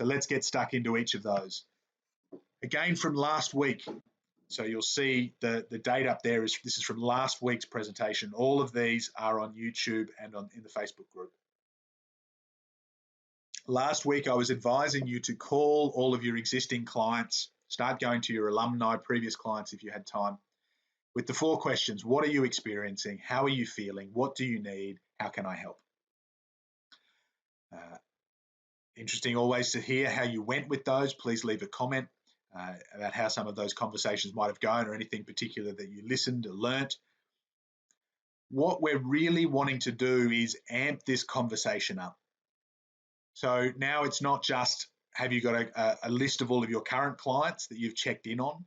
So let's get stuck into each of those. Again, from last week, so you'll see the date up there this is from last week's presentation. All of these are on YouTube and in the Facebook group. Last week, I was advising you to call all of your existing clients, start going to your alumni, previous clients if you had time, with the 4 questions. What are you experiencing? How are you feeling? What do you need? How can I help? Interesting always to hear how you went with those. Please leave a comment about how some of those conversations might have gone or anything particular that you listened or learnt. What we're really wanting to do is amp this conversation up. So now it's not just, have you got a list of all of your current clients that you've checked in on?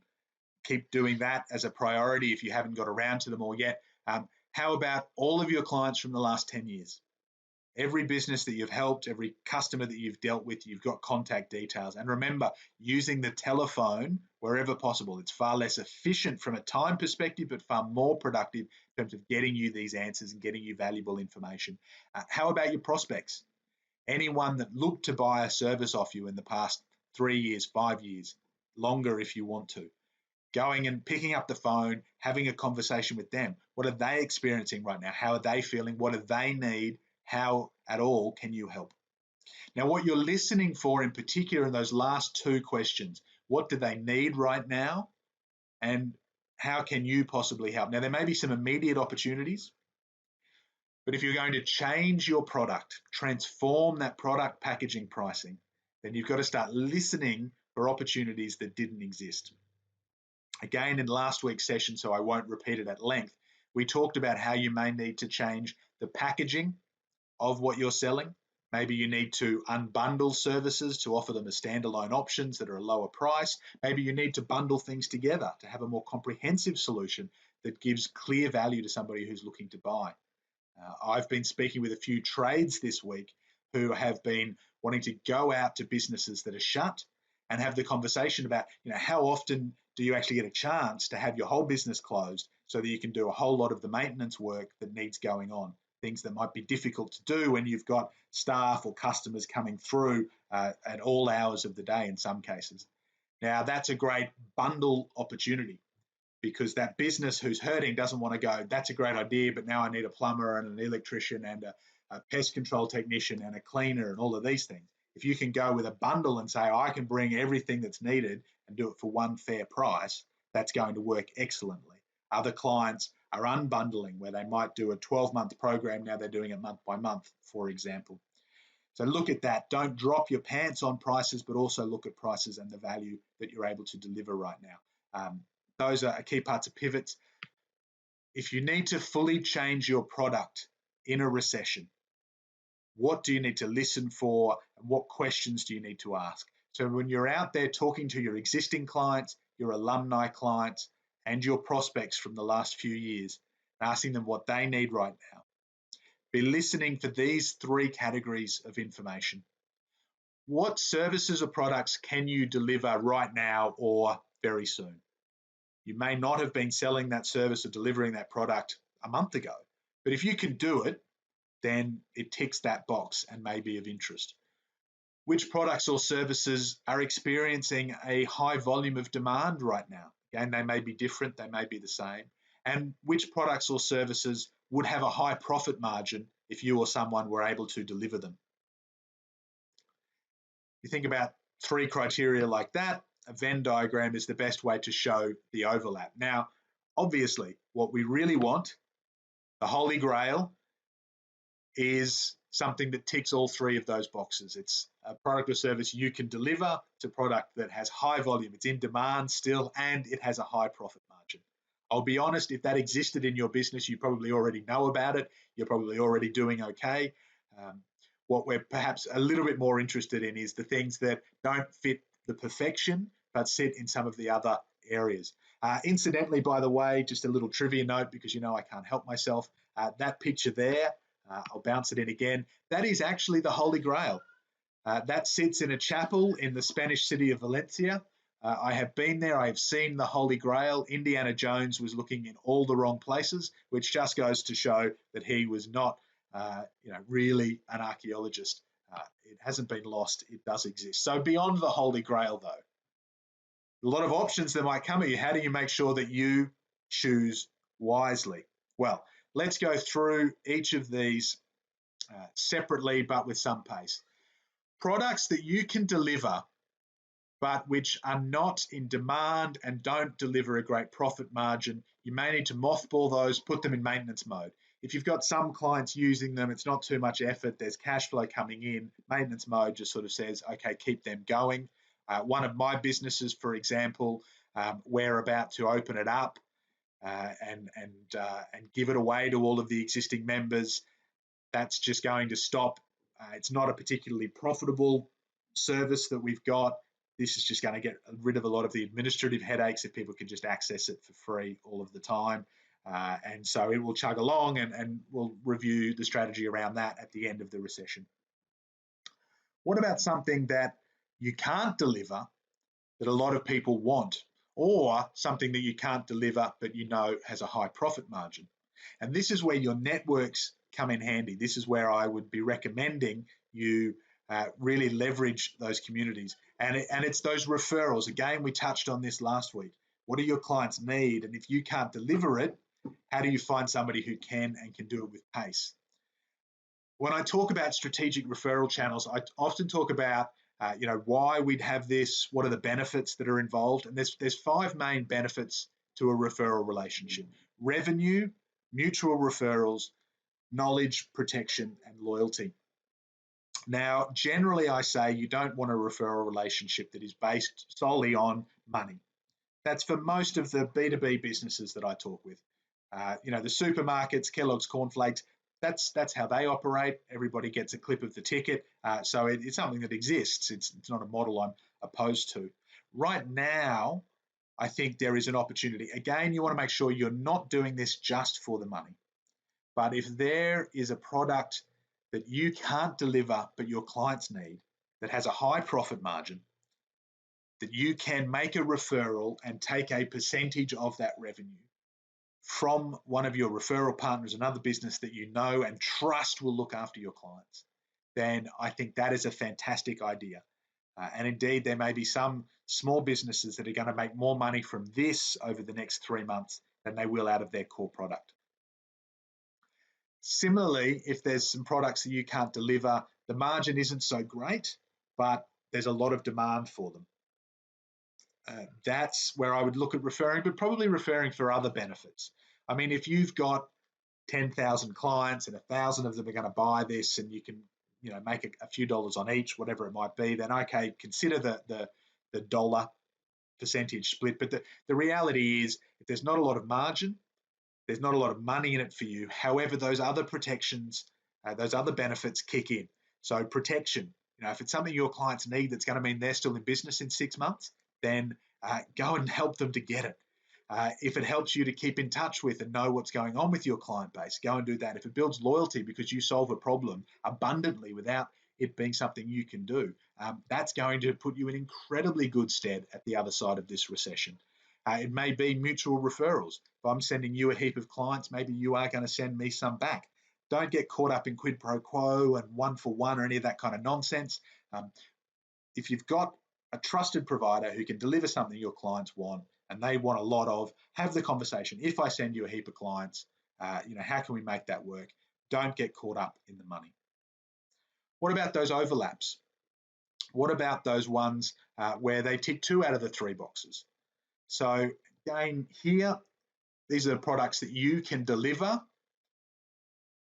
Keep doing that as a priority if you haven't got around to them all yet. How about all of your clients from the last 10 years? Every business that you've helped, every customer that you've dealt with, you've got contact details. And remember, using the telephone wherever possible. It's far less efficient from a time perspective, but far more productive in terms of getting you these answers and getting you valuable information. How about your prospects? Anyone that looked to buy a service off you in the past 3 years, 5 years, longer if you want to. Going and picking up the phone, having a conversation with them. What are they experiencing right now? How are they feeling? What do they need? How at all can you help? Now, what you're listening for in particular in those last 2 questions, what do they need right now? And how can you possibly help? Now, there may be some immediate opportunities, but if you're going to change your product, transform that product packaging pricing, then you've got to start listening for opportunities that didn't exist. Again, in last week's session, so I won't repeat it at length, we talked about how you may need to change the packaging of what you're selling. Maybe you need to unbundle services to offer them as standalone options that are a lower price. Maybe you need to bundle things together to have a more comprehensive solution that gives clear value to somebody who's looking to buy. I've been speaking with a few trades this week who have been wanting to go out to businesses that are shut and have the conversation about, how often do you actually get a chance to have your whole business closed so that you can do a whole lot of the maintenance work that needs going on, things that might be difficult to do when you've got staff or customers coming through at all hours of the day in some cases. Now, that's a great bundle opportunity, because that business who's hurting doesn't want to go, that's a great idea, but now I need a plumber and an electrician and a pest control technician and a cleaner and all of these things. If you can go with a bundle and say, I can bring everything that's needed and do it for one fair price, that's going to work excellently. Other clients are unbundling, where they might do a 12-month program, now they're doing it month by month, for example. So look at that. Don't drop your pants on prices, but also look at prices and the value that you're able to deliver right now. Those are key parts of pivots. If you need to fully change your product in a recession, what do you need to listen for, and what questions do you need to ask? So when you're out there talking to your existing clients, your alumni clients, and your prospects from the last few years, asking them what they need right now, be listening for these 3 categories of information. What services or products can you deliver right now or very soon? You may not have been selling that service or delivering that product a month ago, but if you can do it, then it ticks that box and may be of interest. Which products or services are experiencing a high volume of demand right now? Again, they may be different, they may be the same. And which products or services would have a high profit margin if you or someone were able to deliver them? You think about 3 criteria like that, a Venn diagram is the best way to show the overlap. Now, obviously, what we really want, the Holy Grail, is something that ticks all 3 of those boxes. It's a product or service you can deliver. It's a product that has high volume, it's in demand still, and it has a high profit margin. I'll be honest, if that existed in your business, you probably already know about it. You're probably already doing okay. What we're perhaps a little bit more interested in is the things that don't fit the perfection, but sit in some of the other areas. Incidentally, by the way, just a little trivia note, because I can't help myself, that picture there, I'll bounce it in again, that is actually the Holy Grail. That sits in a chapel in the Spanish city of Valencia. I have been there, I have seen the Holy Grail. Indiana Jones was looking in all the wrong places, which just goes to show that he was not really an archaeologist. It hasn't been lost. It does exist. So beyond the Holy Grail, though, a lot of options that might come at you. How do you make sure that you choose wisely? Well, let's go through each of these separately, but with some pace. Products that you can deliver, but which are not in demand and don't deliver a great profit margin, you may need to mothball those, put them in maintenance mode. If you've got some clients using them, it's not too much effort, there's cash flow coming in, maintenance mode just sort of says, okay, keep them going. One of my businesses, for example, we're about to open it up and give it away to all of the existing members. That's just going to stop. It's not a particularly profitable service that we've got. This is just going to get rid of a lot of the administrative headaches if people can just access it for free all of the time. And so it will chug along, and we'll review the strategy around that at the end of the recession. What about something that you can't deliver that a lot of people want, or something that you can't deliver but you know has a high profit margin? And this is where your networks come in handy. This is where I would be recommending you really leverage those communities. And it's those referrals. Again, we touched on this last week. What do your clients need? And if you can't deliver it, how do you find somebody who can and can do it with pace? When I talk about strategic referral channels, I often talk about why we'd have this, what are the benefits that are involved, and there's 5 main benefits to a referral relationship: revenue, mutual referrals, knowledge, protection, and loyalty. Now, generally, I say you don't want a referral relationship that is based solely on money. That's for most of the B2B businesses that I talk with. The supermarkets, Kellogg's Cornflakes, that's how they operate. Everybody gets a clip of the ticket. So it's something that exists. It's not a model I'm opposed to. Right now, I think there is an opportunity. Again, you want to make sure you're not doing this just for the money. But if there is a product that you can't deliver but your clients need, that has a high profit margin, that you can make a referral and take a percentage of that revenue from one of your referral partners, another business that you know and trust will look after your clients, then I think that is a fantastic idea. And indeed, there may be some small businesses that are going to make more money from this over the next 3 months than they will out of their core product. Similarly, if there's some products that you can't deliver, the margin isn't so great, but there's a lot of demand for them. That's where I would look at referring, but probably referring for other benefits. I mean, if you've got 10,000 clients and 1,000 of them are going to buy this, and you can, make a few dollars on each, whatever it might be, then okay, consider the dollar percentage split. But the reality is, if there's not a lot of margin, there's not a lot of money in it for you. However, those other protections, those other benefits kick in. So protection, if it's something your clients need that's going to mean they're still in business in 6 months, then go and help them to get it. If it helps you to keep in touch with and know what's going on with your client base, go and do that. If it builds loyalty because you solve a problem abundantly without it being something you can do, that's going to put you in incredibly good stead at the other side of this recession. It may be mutual referrals. If I'm sending you a heap of clients, maybe you are going to send me some back. Don't get caught up in quid pro quo and one for one or any of that kind of nonsense. If you've got a trusted provider who can deliver something your clients want and they want a lot of, have the conversation. If I send you a heap of clients, how can we make that work? Don't get caught up in the money. What about those overlaps? What about those ones where they tick 2 out of the 3 boxes? So again, here, these are the products that you can deliver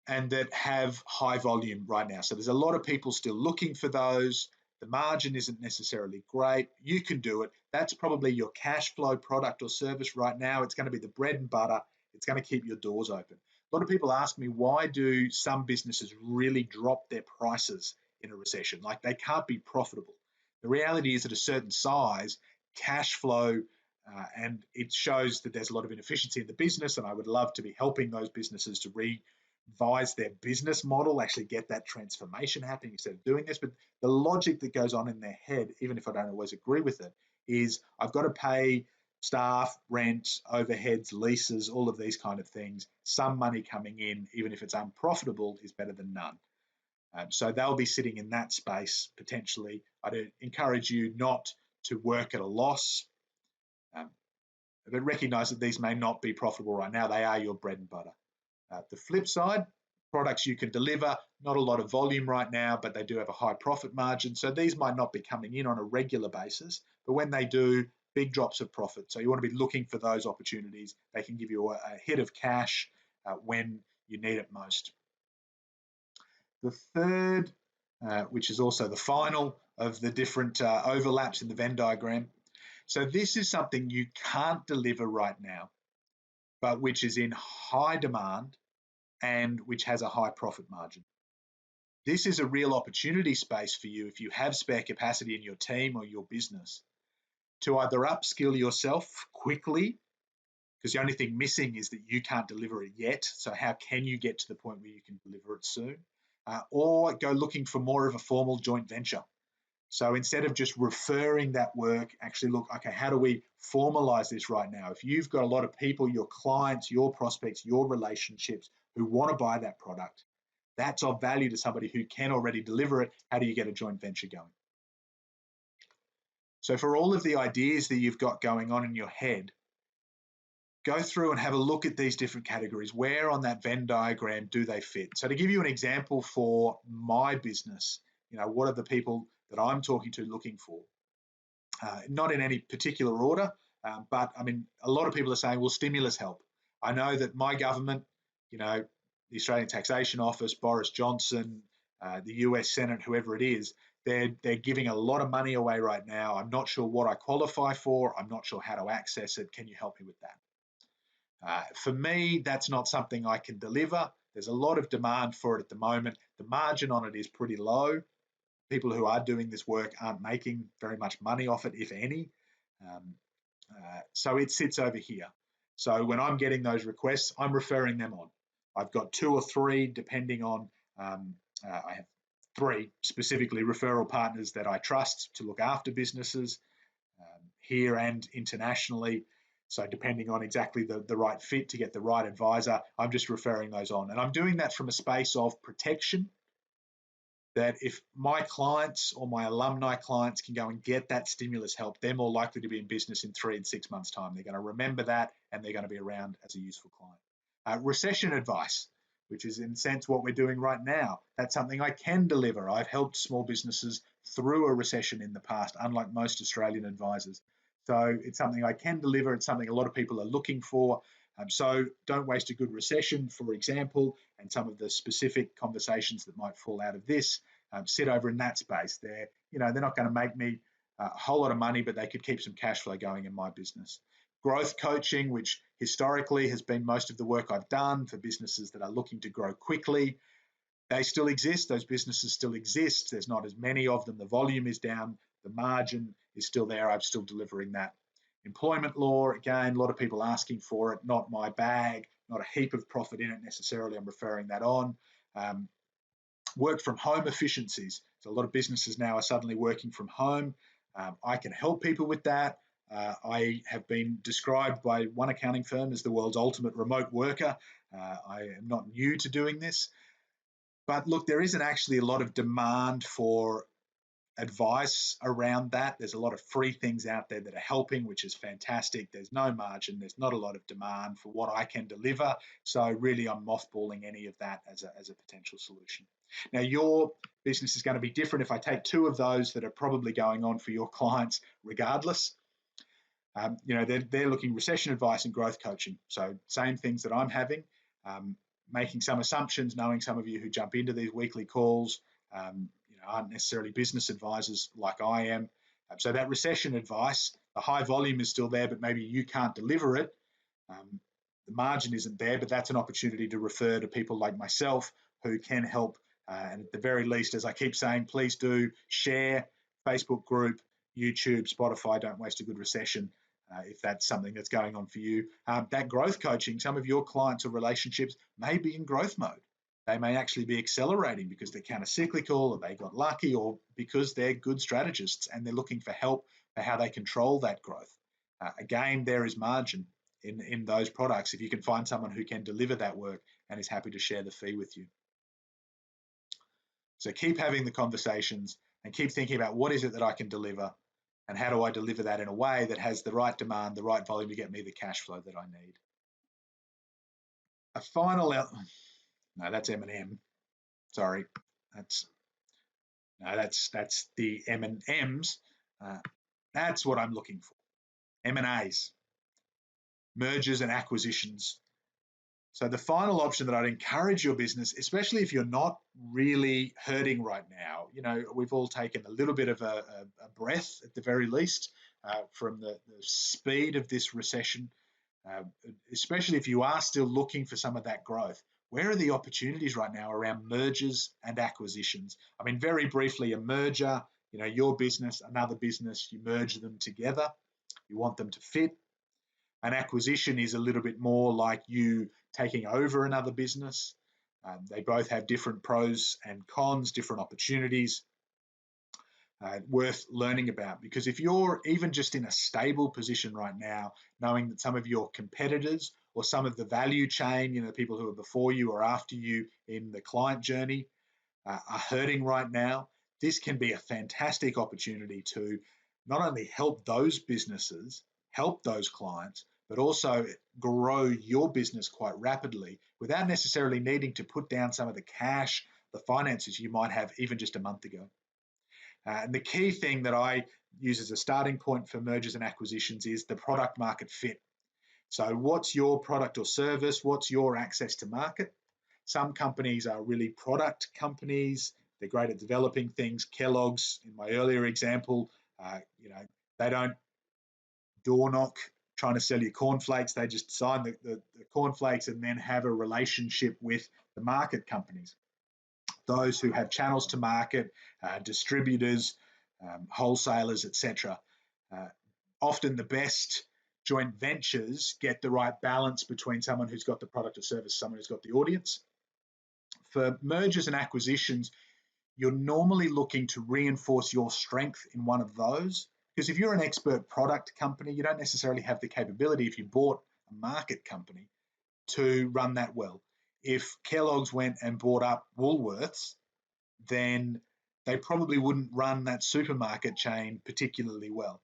and that have high volume right now. So there's a lot of people still looking for those. The margin isn't necessarily great. You can do it. That's probably your cash flow product or service right now. It's going to be the bread and butter. It's going to keep your doors open. A lot of people ask me, why do some businesses really drop their prices in a recession? Like, they can't be profitable. The reality is, at a certain size, cash flow, and it shows that there's a lot of inefficiency in the business, and I would love to be helping those businesses to revise their business model, actually get that transformation happening instead of doing this. But the logic that goes on in their head, even if I don't always agree with it, is I've got to pay staff, rent, overheads, leases, all of these kind of things. Some money coming in, even if it's unprofitable, is better than none. So they'll be sitting in that space potentially. I'd encourage you not to work at a loss, but recognize that these may not be profitable right now. They are your bread and butter. The flip side, products you can deliver, not a lot of volume right now, but they do have a high profit margin. So these might not be coming in on a regular basis, but when they do, big drops of profit. So you want to be looking for those opportunities. They can give you a hit of cash when you need it most. The third, which is also the final of the different overlaps in the Venn diagram. So this is something you can't deliver right now, but which is in high demand and which has a high profit margin. This is a real opportunity space for you if you have spare capacity in your team or your business to either upskill yourself quickly, because the only thing missing is that you can't deliver it yet. So how can you get to the point where you can deliver it soon? Or go looking for more of a formal joint venture. So instead of just referring that work, actually look, okay, how do we formalize this right now? If you've got a lot of people, your clients, your prospects, your relationships who want to buy that product, that's of value to somebody who can already deliver it. How do you get a joint venture going? So for all of the ideas that you've got going on in your head, go through and have a look at these different categories. Where on that Venn diagram do they fit? So to give you an example for my business, what are the people that I'm talking to looking for? Not in any particular order, but I mean, a lot of people are saying, well, stimulus help. I know that my government, the Australian Taxation Office, Boris Johnson, the US Senate, whoever it is, they're giving a lot of money away right now. I'm not sure what I qualify for. I'm not sure how to access it. Can you help me with that? For me, that's not something I can deliver. There's a lot of demand for it at the moment. The margin on it is pretty low. People who are doing this work aren't making very much money off it, if any. So it sits over here. So when I'm getting those requests, I'm referring them on. I've got 2 or 3, depending on, I have 3 specifically referral partners that I trust to look after businesses here and internationally. So depending on exactly the right fit to get the right advisor, I'm just referring those on. And I'm doing that from a space of protection, that if my clients or my alumni clients can go and get that stimulus help, they're more likely to be in business in 3 and 6 months' time. They're going to remember that, and they're going to be around as a useful client. Recession advice, which is in a sense what we're doing right now. That's something I can deliver. I've helped small businesses through a recession in the past, unlike most Australian advisors. So it's something I can deliver. It's something a lot of people are looking for. So don't waste a good recession, for example, and some of the specific conversations that might fall out of this. Sit over in that space. They're not going to make me a whole lot of money, but they could keep some cash flow going in my business. Growth coaching, which historically has been most of the work I've done for businesses that are looking to grow quickly. They still exist. Those businesses still exist. There's not as many of them. The volume is down. The margin is still there. I'm still delivering that. Employment law, again, a lot of people asking for it. Not my bag, not a heap of profit in it necessarily. I'm referring that on. Work from home efficiencies. So a lot of businesses now are suddenly working from home. I can help people with that. I have been described by one accounting firm as the world's ultimate remote worker. I am not new to doing this. But look, there isn't actually a lot of demand for advice around that. There's a lot of free things out there that are helping, which is fantastic. There's no margin. There's not a lot of demand for what I can deliver. So really, I'm mothballing any of that as a potential solution. Now, your business is going to be different if I take 2 of those that are probably going on for your clients regardless. They're looking recession advice and growth coaching. So same things that I'm having, making some assumptions, knowing some of you who jump into these weekly calls, aren't necessarily business advisors like I am. So that recession advice, the high volume is still there, but maybe you can't deliver it. The margin isn't there, but that's an opportunity to refer to people like myself who can help. And at the very least, as I keep saying, please do share, Facebook group, YouTube, Spotify, Don't Waste a Good Recession, if that's something that's going on for you. That growth coaching, some of your clients or relationships may be in growth mode. They may actually be accelerating because they're counter-cyclical, or they got lucky, or because they're good strategists and they're looking for help for how they control that growth. Again, there is margin in those products if you can find someone who can deliver that work and is happy to share the fee with you. So keep having the conversations and keep thinking about what is it that I can deliver and how do I deliver that in a way that has the right demand, the right volume to get me the cash flow that I need. A final, no, that's M&M. Sorry, that's the M&Ms. That's what I'm looking for. M&As, mergers and acquisitions. So the final option that I'd encourage your business, especially if you're not really hurting right now, we've all taken a little bit of a breath at the very least from the speed of this recession, especially if you are still looking for some of that growth. Where are the opportunities right now around mergers and acquisitions? I mean, very briefly, a merger, your business, another business, you merge them together. You want them to fit. An acquisition is a little bit more like you taking over another business. They both have different pros and cons, different opportunities worth learning about. Because if you're even just in a stable position right now, knowing that some of your competitors or some of the value chain, the people who are before you or after you in the client journey are hurting right now, this can be a fantastic opportunity to not only help those businesses, help those clients, but also grow your business quite rapidly without necessarily needing to put down some of the cash, the finances you might have even just a month ago. And the key thing that I use as a starting point for mergers and acquisitions is the product market fit. So what's your product or service? What's your access to market? Some companies are really product companies. They're great at developing things. Kellogg's, in my earlier example, they don't door knock trying to sell you cornflakes. They just sign the cornflakes and then have a relationship with the market companies. Those who have channels to market, distributors, wholesalers, etc. Often the best joint ventures get the right balance between someone who's got the product or service, someone who's got the audience. For mergers and acquisitions, you're normally looking to reinforce your strength in one of those. Because if you're an expert product company, you don't necessarily have the capability, if you bought a market company, to run that well. If Kellogg's went and bought up Woolworths, then they probably wouldn't run that supermarket chain particularly well.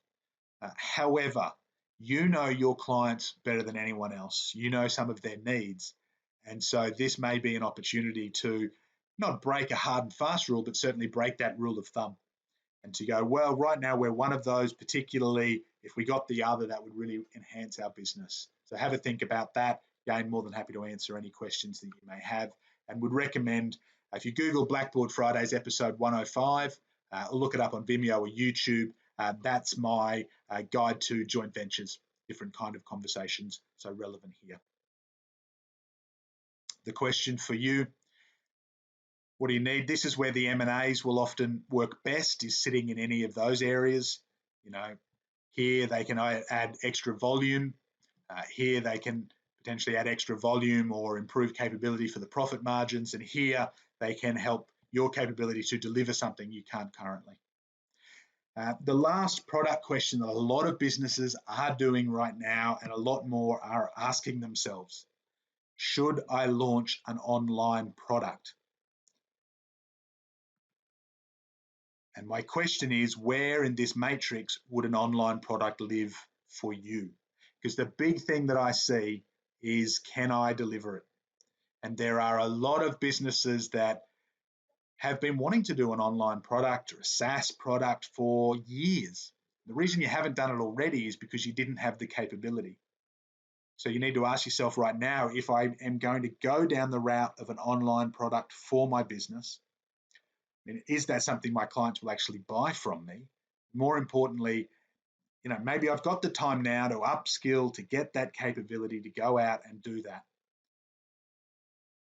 However, you know your clients better than anyone else. You know some of their needs. And so this may be an opportunity to not break a hard and fast rule, but certainly break that rule of thumb. And to go, well, right now we're one of those, particularly if we got the other, that would really enhance our business. So have a think about that. Again, more than happy to answer any questions that you may have, and would recommend, if you Google Blackboard Fridays episode 105, or look it up on Vimeo or YouTube, that's my guide to joint ventures, different kind of conversations, so relevant here. The question for you, what do you need? This is where the M&As will often work best, is sitting in any of those areas. Here they can add extra volume. Here they can potentially add extra volume or improve capability for the profit margins. And here they can help your capability to deliver something you can't currently. The last product question that a lot of businesses are doing right now, and a lot more are asking themselves, should I launch an online product? And my question is, where in this matrix would an online product live for you? Because the big thing that I see is, can I deliver it? And there are a lot of businesses that have been wanting to do an online product or a SaaS product for years. The reason you haven't done it already is because you didn't have the capability. So you need to ask yourself right now, if I am going to go down the route of an online product for my business, is that something my clients will actually buy from me? More importantly, maybe I've got the time now to upskill, to get that capability to go out and do that.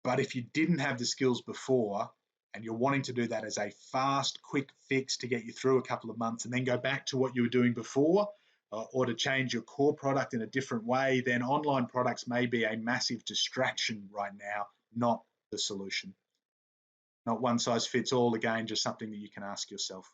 But if you didn't have the skills before and you're wanting to do that as a fast, quick fix to get you through a couple of months and then go back to what you were doing before, or to change your core product in a different way, then online products may be a massive distraction right now, not the solution. Not one size fits all, again, just something that you can ask yourself.